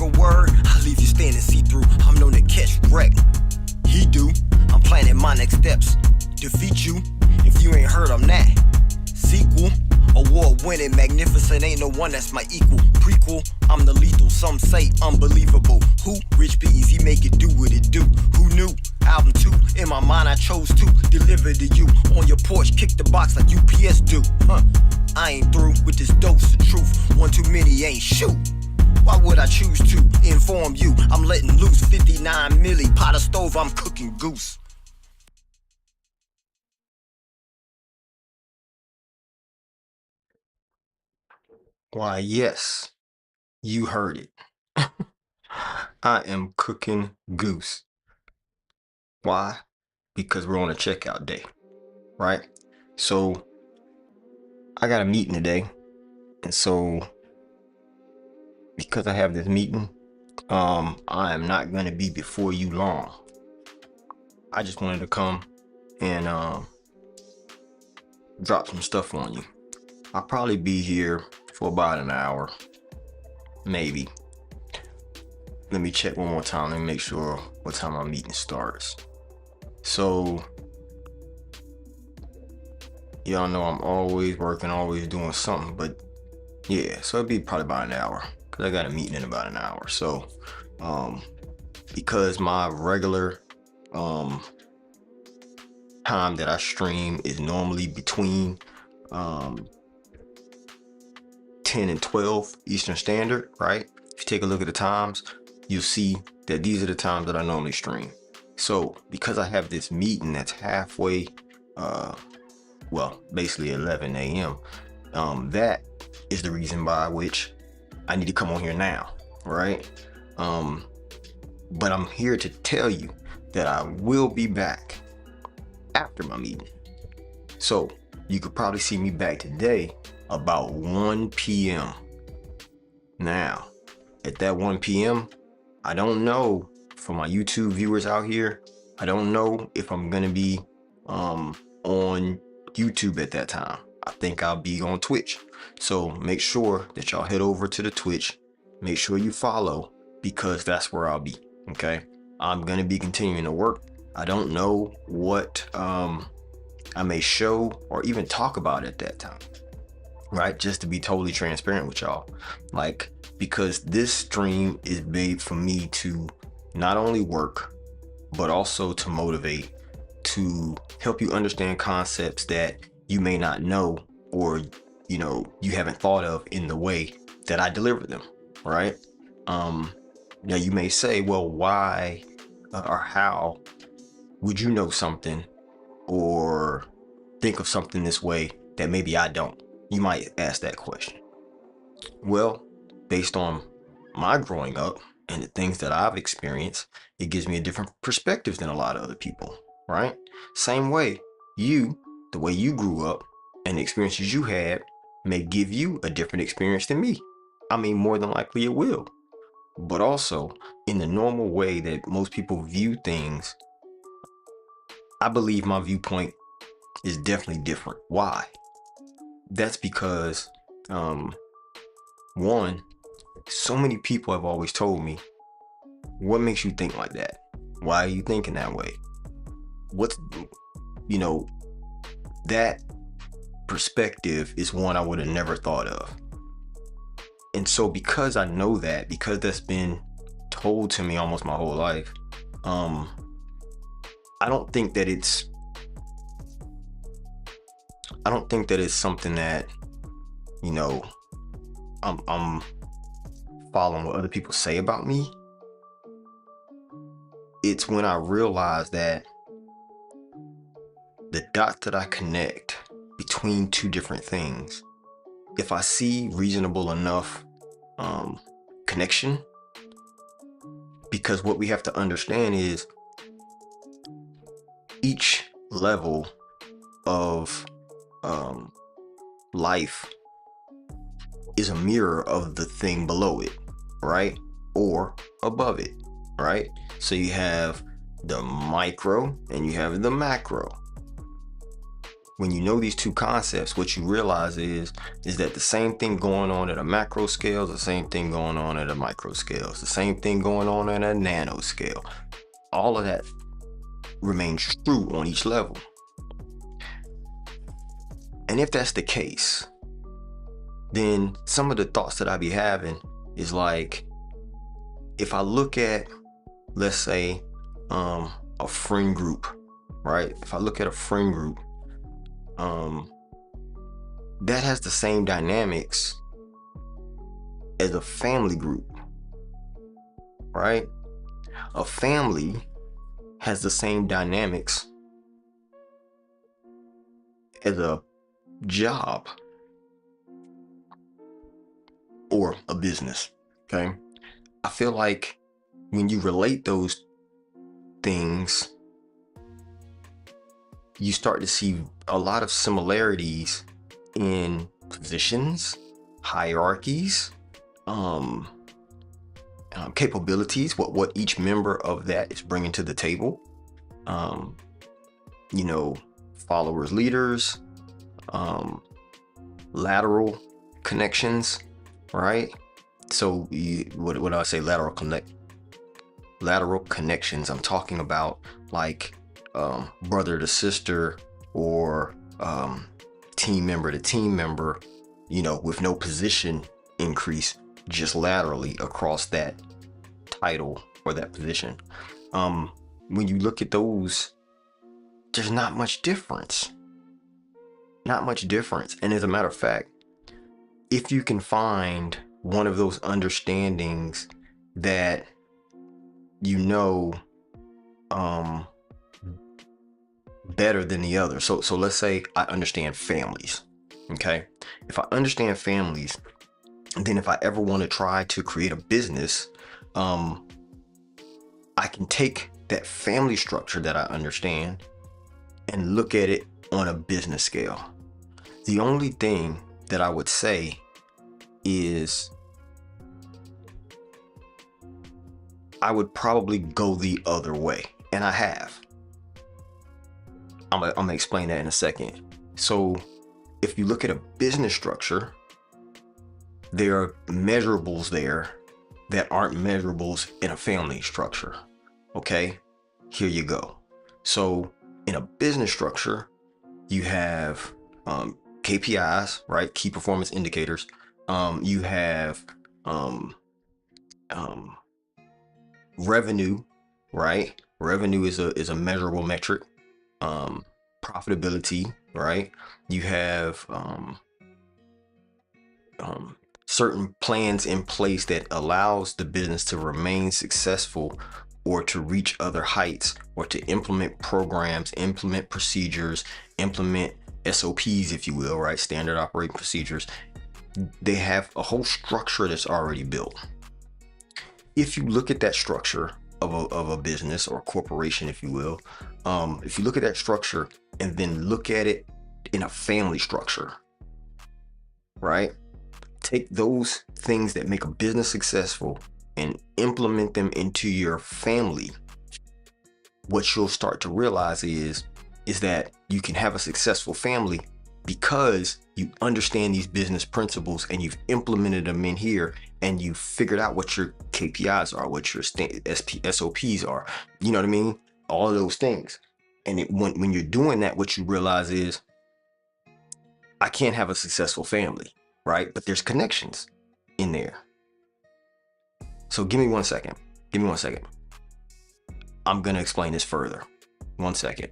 a word, I leave you standing see-through. I'm known to catch wreck. He do. I'm planning my next steps. Defeat you. If you ain't heard, I'm that. Sequel. Award-winning, magnificent, ain't no one that's my equal. Prequel, I'm the lethal, some say unbelievable. Who? Rich Bees, he make it do what it do. Who knew? Album 2, in my mind I chose to deliver to you. On your porch, kick the box like UPS do. I ain't through with this dose of truth. One too many ain't shoot. Why would I choose to inform you? I'm letting loose 59 milli, pot of stove, I'm cooking goose. Why, yes, you heard it. I am cooking goose. Why? Because we're on a checkout day, right? So I got a meeting today, and so because I have this meeting, I am not gonna be before you long. I just wanted to come and drop some stuff on you. I'll probably be here for about an hour, maybe. Let me check one more time and make sure what time our meeting starts. So y'all know I'm always working, always doing something, but yeah, so it'll be probably about an hour because I got a meeting in about an hour. So because my regular time that I stream is normally between 10 and 12 Eastern Standard, right? If you take a look at the times, you'll see that these are the times that I normally stream. So because I have this meeting that's halfway, well, basically 11 a.m., that is the reason by which I need to come on here now, right? But I'm here to tell you that I will be back after my meeting. So you could probably see me back today about 1 p.m. Now, at that 1 p.m., I don't know, for my YouTube viewers out here, I don't know if I'm gonna be on YouTube at that time. I think I'll be on Twitch. So make sure that y'all head over to the Twitch. Make sure you follow, because that's where I'll be, okay? I'm gonna be continuing to work. I don't know what I may show or even talk about at that time, right? Just to be totally transparent with y'all, like, because this stream is made for me to not only work, but also to motivate, to help you understand concepts that you may not know, or you know, you haven't thought of in the way that I deliver them, right? Now you may say, well, why or how would you know something or think of something this way that maybe I don't? You might ask that question. Well, based on my growing up and the things that I've experienced, it gives me a different perspective than a lot of other people, right? Same way, the way you grew up and the experiences you had may give you a different experience than me. I mean, more than likely it will. But also, in the normal way that most people view things, I believe my viewpoint is definitely different. Why? That's because, one, so many people have always told me, what makes you think like that? Why are you thinking that way? What's, you know, that perspective is one I would have never thought of. And so because I know that, because that's been told to me almost my whole life, I don't think that it's something that, you know, I'm following what other people say about me. It's when I realize that the dots that I connect between two different things, if I see reasonable enough connection, because what we have to understand is each level of life is a mirror of the thing below it, right? Or above it, right? So you have the micro and you have the macro. when you know these two concepts, what you realize is that the same thing going on at a macro scale is the same thing going on at a micro scale. It's the same thing going on at a nano scale. All of that remains true on each level. And if that's the case, then some of the thoughts that I be having is like, if I look at, let's say, a friend group, right? If I look at a friend group, that has the same dynamics as a family group, right? A family has the same dynamics as a job or a business, okay? I feel like when you relate those things, you start to see a lot of similarities in positions, hierarchies, capabilities, what each member of that is bringing to the table. Followers, leaders, lateral connections, right? So what I say, lateral connections. I'm talking about like brother to sister, or team member to team member, with no position increase, just laterally across that title or that position. When you look at those, there's not much difference. And as a matter of fact, if you can find one of those understandings that better than the other. So let's say I understand families. Okay. If I understand families, then if I ever want to try to create a business, I can take that family structure that I understand and look at it on a business scale. The only thing that I would say is I would probably go the other way, and I have. I'm gonna explain that in a second. So if you look at a business structure, there are measurables there that aren't measurables in a family structure. Okay, here you go. So in a business structure, you have KPIs, right? Key performance indicators. You have revenue, right? Revenue is a measurable metric. Profitability, right? You have certain plans in place that allows the business to remain successful, or to reach other heights, or to implement programs, implement procedures, implement SOPs, if you will, right? Standard operating procedures. They have a whole structure that's already built. If you look at that structure of a business or corporation, if you will, if you look at that structure and then look at it in a family structure, right? Take those things that make a business successful and implement them into your family. What you'll start to realize is that you can have a successful family because you understand these business principles and you've implemented them in here, and you figured out what your KPIs are, what your SOPs are. You know what I mean? All of those things. And when you're doing that, what you realize is, I can't have a successful family, right? But there's connections in there. So give me 1 second. I'm going to explain this further. 1 second.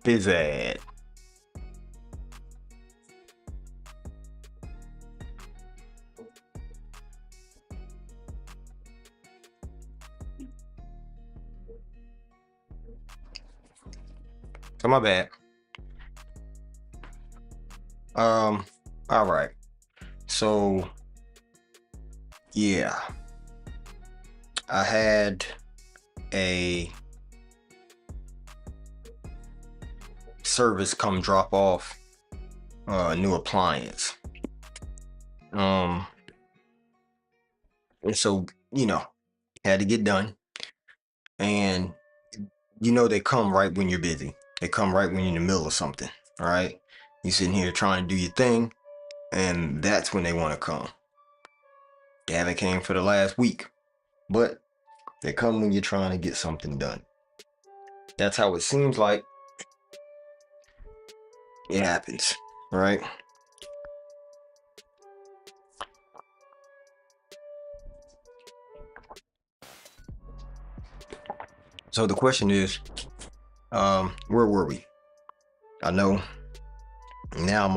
Busy. So my bad. All right. So yeah, I had a service come drop off a new appliance. And so, had to get done. And they come right when you're busy. They come right when you're in the middle of something. All right. You're sitting here trying to do your thing, and that's when they want to come. They haven't came for the last week, but they come when you're trying to get something done. That's how it seems like it happens, right? So the question is, where were we? I know now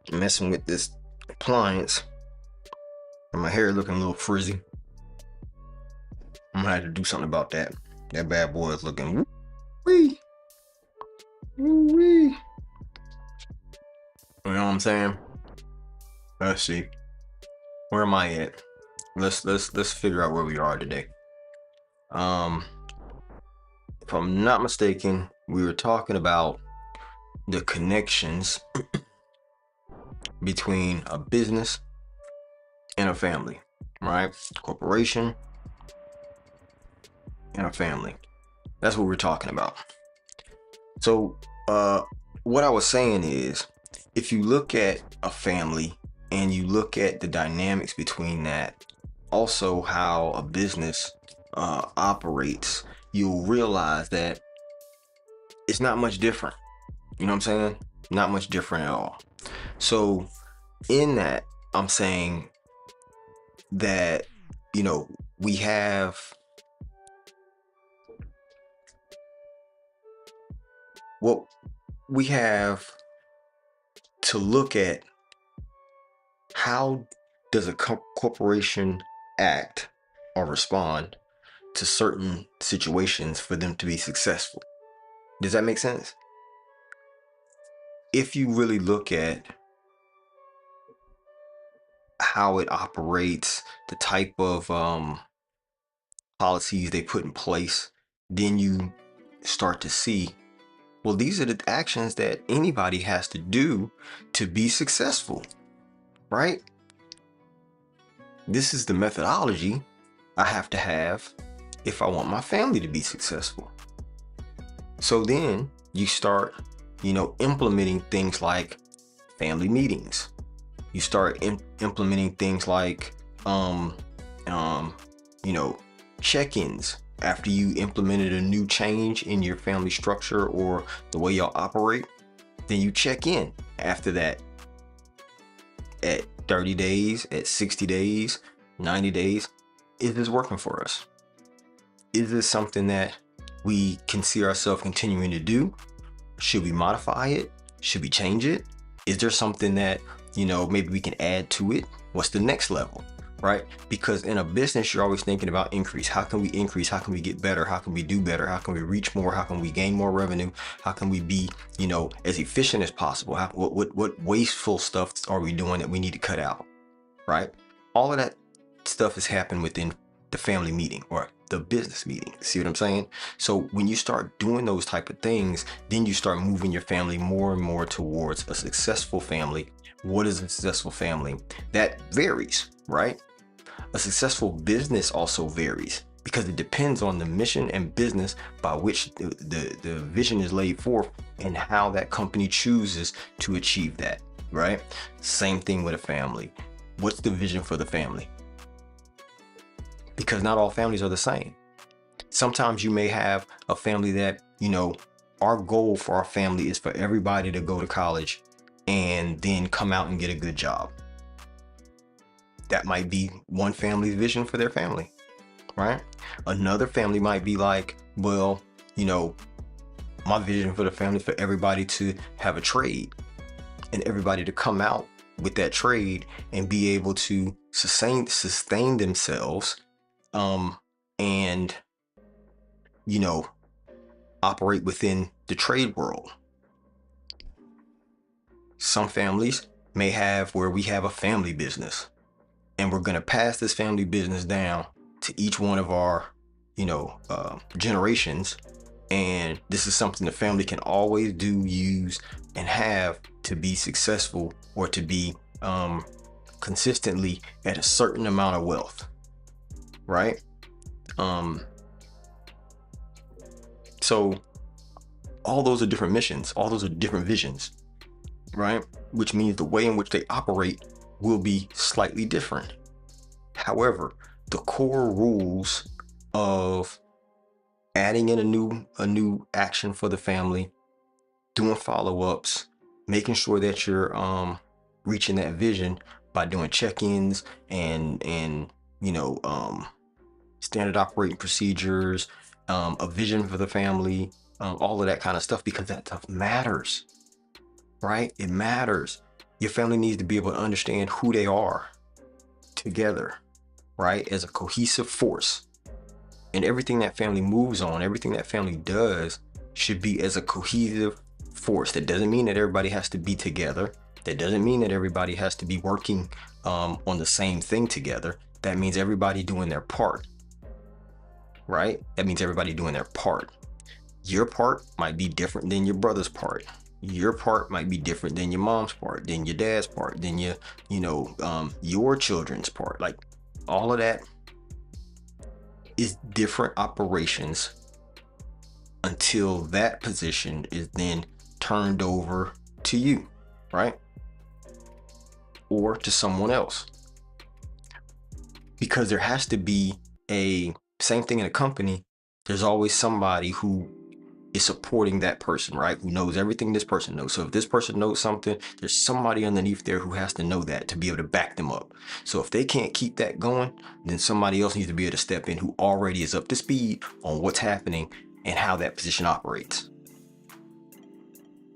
I'm messing with this appliance and my hair looking a little frizzy. I'm gonna have to do something about that. That bad boy is looking wee. You know what I'm saying? Let's see. Where am I at? Let's figure out where we are today. If I'm not mistaken, we were talking about the connections between a business and a family, right? Corporation and a family. That's what we're talking about. So, what I was saying is, if you look at a family and you look at the dynamics between that, also how a business operates, you'll realize that it's not much different. You know what I'm saying? Not much different at all. So in that, I'm saying that, we have what we have to look at. How does a corporation act or respond to certain situations for them to be successful? Does that make sense? If you really look at how it operates, the type of policies they put in place, then you start to see, well, these are the actions that anybody has to do to be successful, right? This is the methodology I have to have if I want my family to be successful. So then you start, implementing things like family meetings. You start implementing things like, check-ins after you implemented a new change in your family structure or the way y'all operate. Then you check in after that at 30 days, at 60 days, 90 days. Is this working for us? Is this something that we can see ourselves continuing to do? Should we modify it? Should we change it? Is there something that, maybe we can add to it? What's the next level, right? Because in a business, you're always thinking about increase. How can we increase? How can we get better? How can we do better? How can we reach more? How can we gain more revenue? How can we be, as efficient as possible? What wasteful stuff are we doing that we need to cut out, right? All of that stuff has happened within the family meeting or the business meeting. See what I'm saying? So when you start doing those type of things, then you start moving your family more and more towards a successful family. What is a successful family? That varies, right? A successful business also varies because it depends on the mission and business by which the vision is laid forth and how that company chooses to achieve that, right? Same thing with a family. What's the vision for the family? Because not all families are the same. Sometimes you may have a family that, our goal for our family is for everybody to go to college and then come out and get a good job. That might be one family's vision for their family, right? Another family might be like, well, you know, my vision for the family is for everybody to have a trade and everybody to come out with that trade and be able to sustain themselves, and you know, operate within the trade world. Some families may have where we have a family business and we're going to pass this family business down to each one of our, generations. And this is something the family can always do, use, and have to be successful or to be consistently at a certain amount of wealth, right? So all those are different missions, all those are different visions, right? Which means the way in which they operate will be slightly different. However, the core rules of adding in a new action for the family, doing follow-ups, making sure that you're reaching that vision by doing check-ins and standard operating procedures, a vision for the family, all of that kind of stuff, because that stuff matters, right? It matters. Your family needs to be able to understand who they are together, right? As a cohesive force. And everything that family moves on, everything that family does should be as a cohesive force. That doesn't mean that everybody has to be together. That doesn't mean that everybody has to be working on the same thing together. That means everybody doing their part, right? That means everybody doing their part. Your part might be different than your brother's part. Your part might be different than your mom's part, than your dad's part, than your children's part. Like, all of that is different operations until that position is then turned over to you, right? Or to someone else. Because there has to be same thing in a company, there's always somebody who is supporting that person, right? Who knows everything this person knows. So if this person knows something, there's somebody underneath there who has to know that to be able to back them up. So if they can't keep that going, then somebody else needs to be able to step in who already is up to speed on what's happening and how that position operates.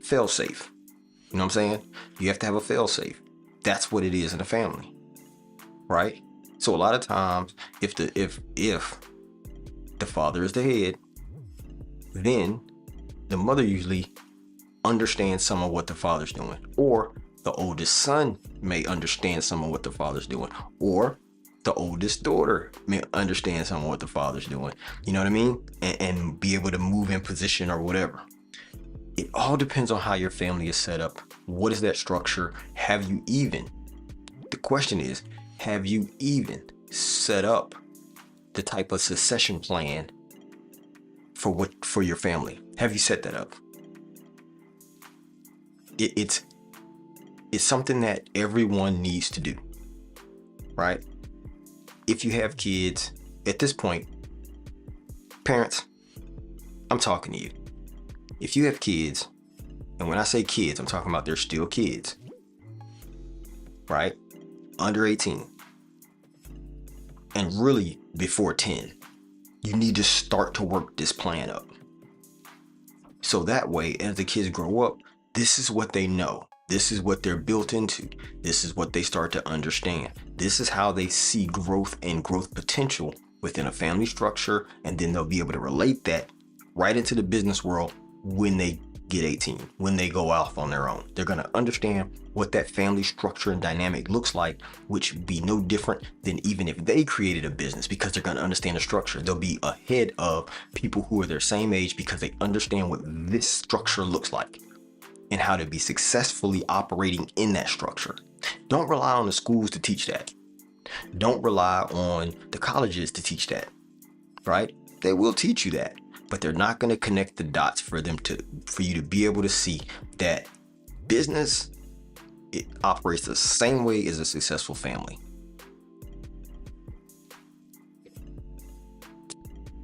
Fail safe. You know what I'm saying? You have to have a fail safe. That's what it is in a family, right? So a lot of times, if the father is the head, then the mother usually understands some of what the father's doing, or the oldest son may understand some of what the father's doing, or the oldest daughter may understand some of what the father's doing. You know what I mean? And be able to move in position or whatever. It all depends on how your family is set up. What is that structure? The question is, have you even set up the type of succession plan for your family? Have you set that up? It's something that everyone needs to do, right? If you have kids at this point, parents, I'm talking to you. If you have kids, and when I say kids, I'm talking about they're still kids, right? Under 18, and really before 10, you need to start to work this plan up. So that way, as the kids grow up, this is what they know. This is what they're built into. This is what they start to understand. This is how they see growth and growth potential within a family structure. And then they'll be able to relate that right into the business world when they get 18, when they go off on their own. They're going to understand what that family structure and dynamic looks like, which would be no different than even if they created a business, because they're going to understand the structure. They'll be ahead of people who are their same age because they understand what this structure looks like and how to be successfully operating in that structure. Don't rely on the schools to teach that. Don't rely on the colleges to teach that, right? They will teach you that, but they're not going to connect the dots for you to be able to see that business, it operates the same way as a successful family.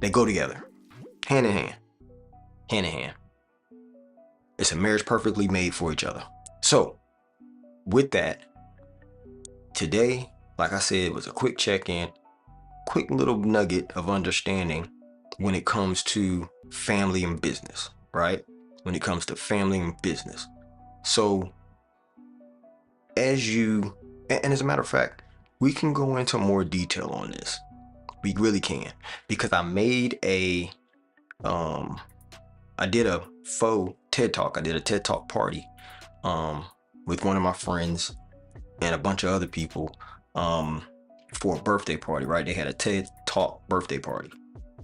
They go together, hand in hand, hand in hand. It's a marriage perfectly made for each other. So with that, today, like I said, it was a quick check-in, quick little nugget of understanding when it comes to family and business, right? When it comes to family and business. So as you, and as a matter of fact, we can go into more detail on this. We really can, because I made I did a faux TED Talk. I did a TED Talk party with one of my friends and a bunch of other people for a birthday party, right? They had a TED Talk birthday party.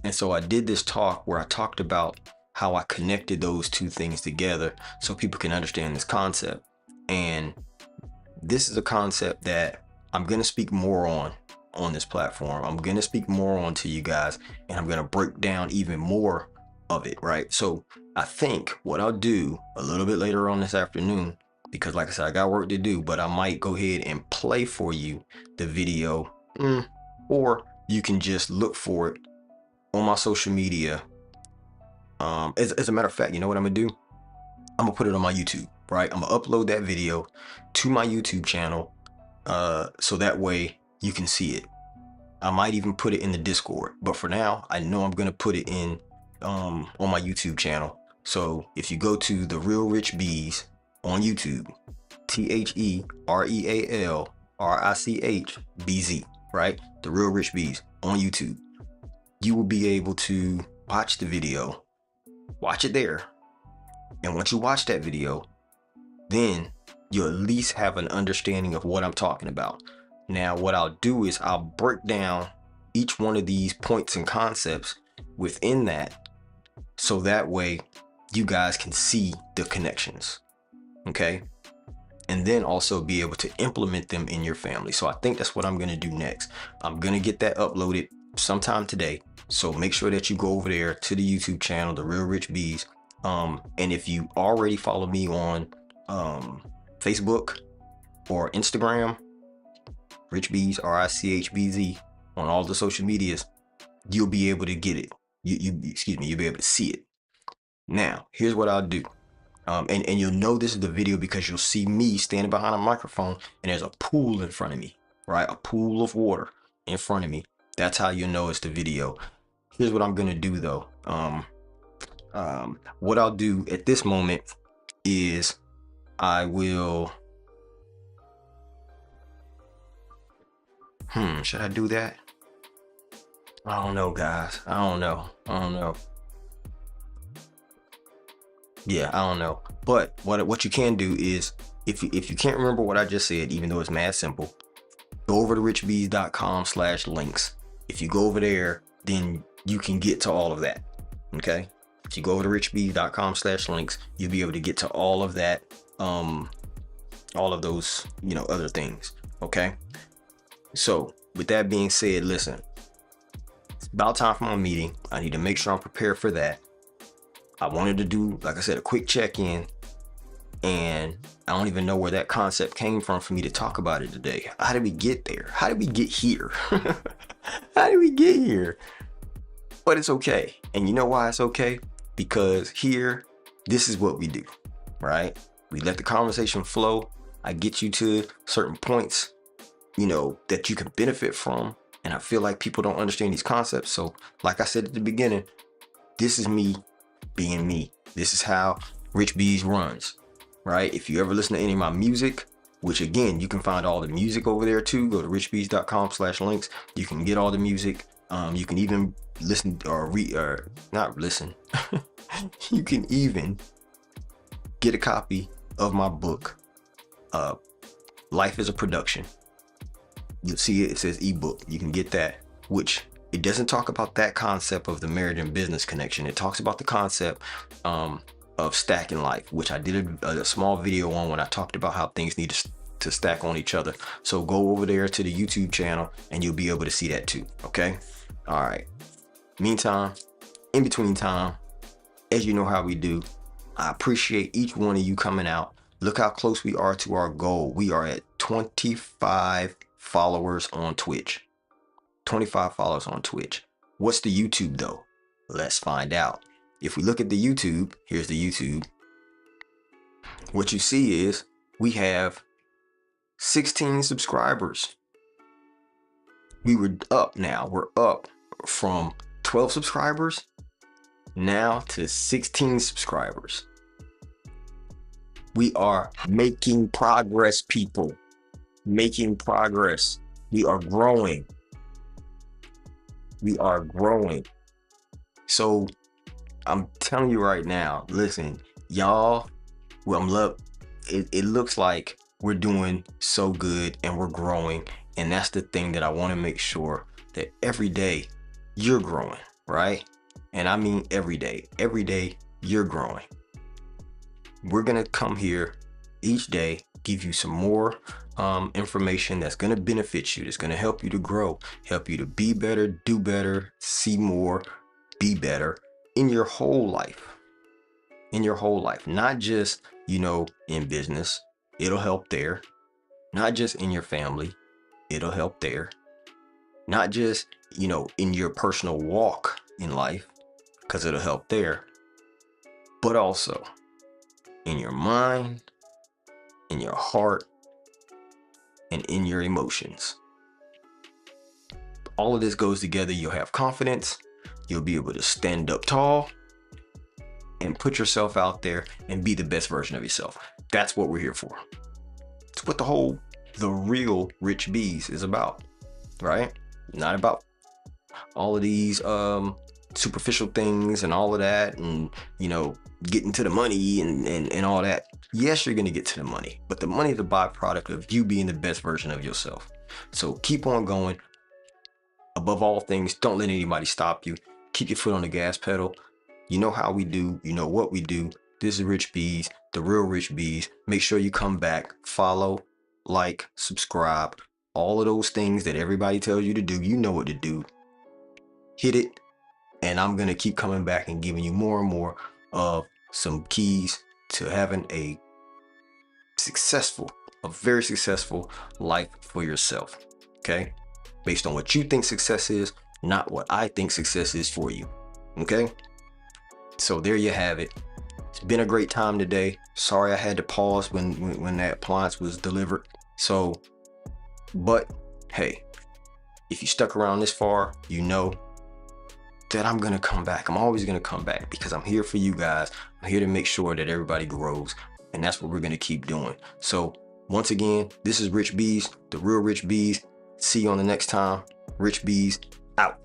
And so I did this talk where I talked about how I connected those two things together so people can understand this concept. And this is a concept that I'm going to speak more on this platform. I'm going to speak more on to you guys, and I'm going to break down even more of it, right? So I think what I'll do a little bit later on this afternoon, because like I said, I got work to do, but I might go ahead and play for you the video, or you can just look for it on my social media. As a matter of fact, you know what I'm gonna do? I'm gonna put it on my YouTube, right? I'm gonna upload that video to my YouTube channel, so that way you can see it. I might even put it in the Discord, but for now, I know I'm gonna put it in on my YouTube channel. So if you go to The Real Rich Bees on YouTube, TheRealRichBz, right? The Real Rich Bees on YouTube, you will be able to watch the video, watch it there. And once you watch that video, then you'll at least have an understanding of what I'm talking about. Now, what I'll do is I'll break down each one of these points and concepts within that, so that way you guys can see the connections, okay? And then also be able to implement them in your family. So I think that's what I'm gonna do next. I'm gonna get that uploaded sometime today. So make sure that you go over there to the YouTube channel, The Real Rich Bees. And if you already follow me on Facebook or Instagram, Rich Bees, RICHBZ, on all the social medias, you'll be able to get it. You'll be able to see it. Now, here's what I'll do. And you'll know this is the video because you'll see me standing behind a microphone and there's a pool in front of me, right? A pool of water in front of me. That's how you know it's the video. Here's what I'm gonna do though. What I'll do at this moment is I will, should I do that? I don't know, guys. I don't know. Yeah, I don't know. But what you can do is, if you can't remember what I just said, even though it's mad simple, go over to richbees.com/links. If you go over there, then you can get to all of that. Okay. If you go over to richbees.com/links, you'll be able to get to all of that, all of those, other things. Okay. So with that being said, listen, it's about time for my meeting. I need to make sure I'm prepared for that. I wanted to do, like I said, a quick check-in, and I don't even know where that concept came from for me to talk about it today. How did we get there? How did we get here? How did we get here? But it's okay. And you know why it's okay? Because here, this is what we do, right? We let the conversation flow. I get you to certain points, that you can benefit from. And I feel like people don't understand these concepts. So like I said at the beginning, this is me being me. This is how Rich Bees runs, right? If you ever listen to any of my music, which again, you can find all the music over there too. Go to richbees.com/links. You can get all the music. You can even listen or not listen. You can even get a copy of my book, Life is a Production. You'll see it says ebook. You can get that, which it doesn't talk about that concept of the marriage and business connection. It talks about the concept of stacking life, which I did a small video on when I talked about how things need to stack on each other. So go over there to the YouTube channel and you'll be able to see that too. Okay. All right. Meantime, in between time, as you know how we do, I appreciate each one of you coming out. Look how close we are to our goal. We are at 25 followers on Twitch. 25 followers on Twitch. What's the YouTube though? Let's find out. If we look at the YouTube, here's the YouTube. What you see is we have 16 subscribers. We were up now. We're up from 12 subscribers now to 16 subscribers. We are making progress, people. Making progress. We are growing. We are growing. So I'm telling you right now, listen, y'all, it looks like we're doing so good and we're growing. And that's the thing that I want to make sure that every day you're growing, right? And I mean every day you're growing. We're going to come here each day, give you some more information that's going to benefit you, that's going to help you to grow, help you to be better, do better, see more, be better in your whole life. In your whole life, not just, in business, it'll help there. Not just in your family, it'll help there. Not just, in your personal walk in life, because it'll help there, but also in your mind, in your heart, and in your emotions. All of this goes together. You'll have confidence. You'll be able to stand up tall and put yourself out there and be the best version of yourself. That's what we're here for. It's what the real Rich Bees is about, right? Not about all of these superficial things and all of that, and getting to the money and all that. Yes, you're going to get to the money, but the money is a byproduct of you being the best version of yourself. So keep on going. Above all things, don't let anybody stop you. Keep your foot on the gas pedal. You know how we do. You know what we do. This is Rich Bees, the real Rich Bees. Make sure you come back, follow, like, subscribe, all of those things that everybody tells you to do. You know what to do. Hit it. And I'm going to keep coming back and giving you more and more of some keys to having a very successful life for yourself. Okay? Based on what you think success is, not what I think success is for you. Okay? So there you have it. It's been a great time today. Sorry I had to pause when that appliance was delivered. But hey, if you stuck around this far, you know that I'm gonna come back. I'm always gonna come back because I'm here for you guys. I'm here to make sure that everybody grows, and that's what we're gonna keep doing. So once again, this is Rich Bees, the real Rich Bees. See you on the next time. Rich Bees out.